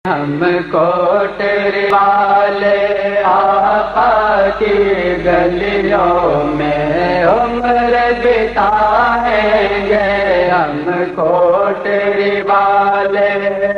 हमको तेरे वाले आका की गलियों में उम्र बिताएंगे। हमको तेरे वाले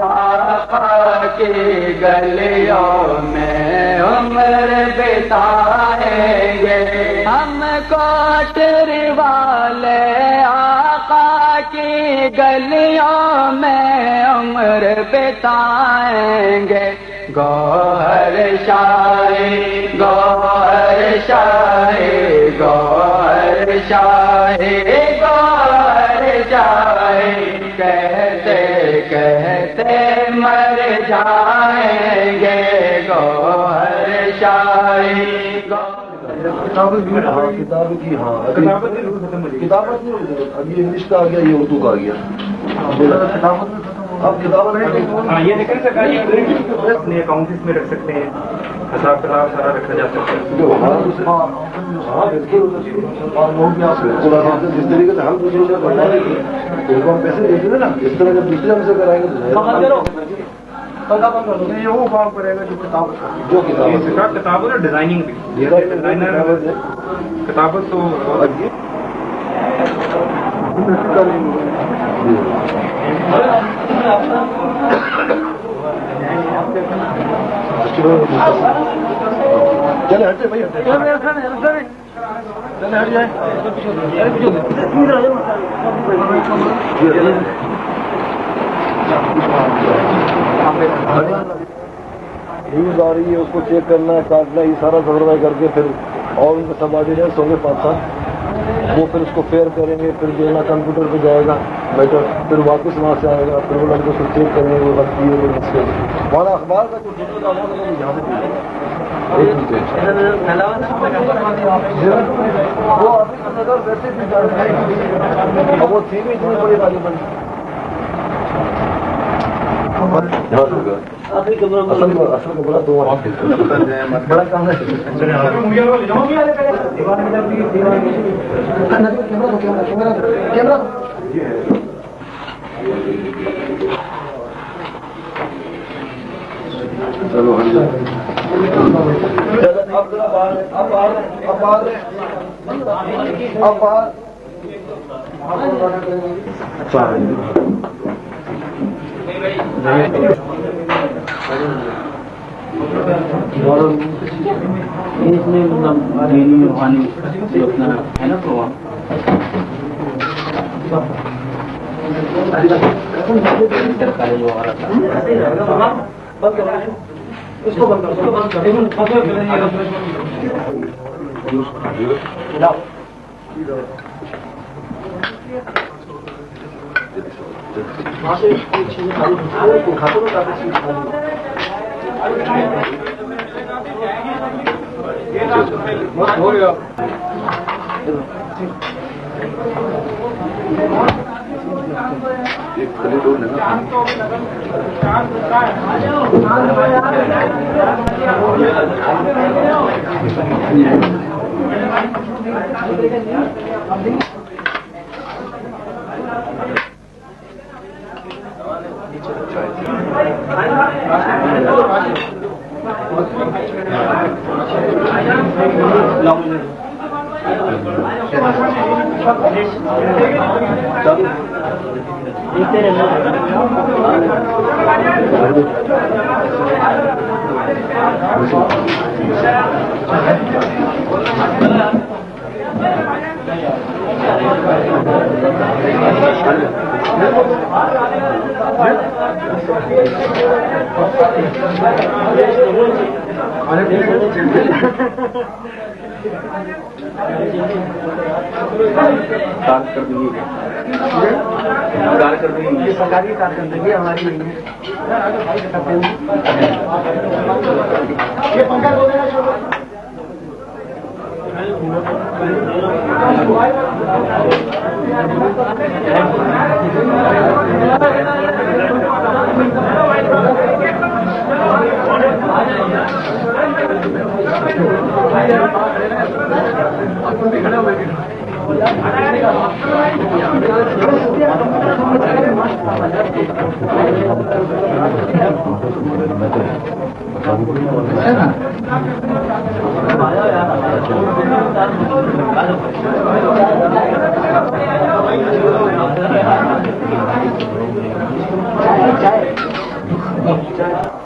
आका की गलियों में उम्र बिताएंगे। हमको तेरे वाले आका की गलियों में उम्र बिताएंगे। गौहर शाही गौहर शाही गौहर शाही गौहर शाही कहते कहते मर जाएंगे। गौहर शाही किताब की किताबत नहीं होगी। अभी इंग्लिश का आ गया, ये उर्दू का आ गया। अब किताबत ये लेकिन सरकारी अपने अकाउंट में रख सकते हैं, हिसाब किताब सारा रखा जा सकता है। जिस तरीके से हम दूसरों से पढ़ा रहे थे उनको हम पैसे देते थे ना, इस तरह जब दूसरे हमसे कराएंगे तो ये वो काम करेगा जो किताब किताब ना डिजाइनिंग भी डिजाइनर किताबत तो चले हटते भाई चले हट जाए। न्यूज आ रही है, उसको चेक करना है, काटना, ये सारा सर्वे करके फिर और उनके सब ऑर्डिनेंस होंगे 5-7, वो फिर उसको फेयर करेंगे, फिर जो है ना कंप्यूटर पे जाएगा बेटर, फिर वापस वहाँ से आएगा, फिर वो लड़के उसको चेक करेंगे, वो गलती है वो मसले वहाँ अखबार का जो फोटो का यहाँ से वो अभी तो नजर वैसे भी अब वो थी भी इतनी बड़ी वाली बनी असल कमरा दो बड़ा काम है। कैमरा चलो इसमें मतलब देनी रूहानी अपना है ना प्रोग्राम सरकारी जो आ रहा था उसको बंद करो, उसको बंद करो। वहाँ से खाते तो काफी चीज हो गया। एक खली डोर लेना ये सरकारी कारकर्दगी हमारी नहीं है। ये पंखा बोल देना शुरू मैं तो है ना?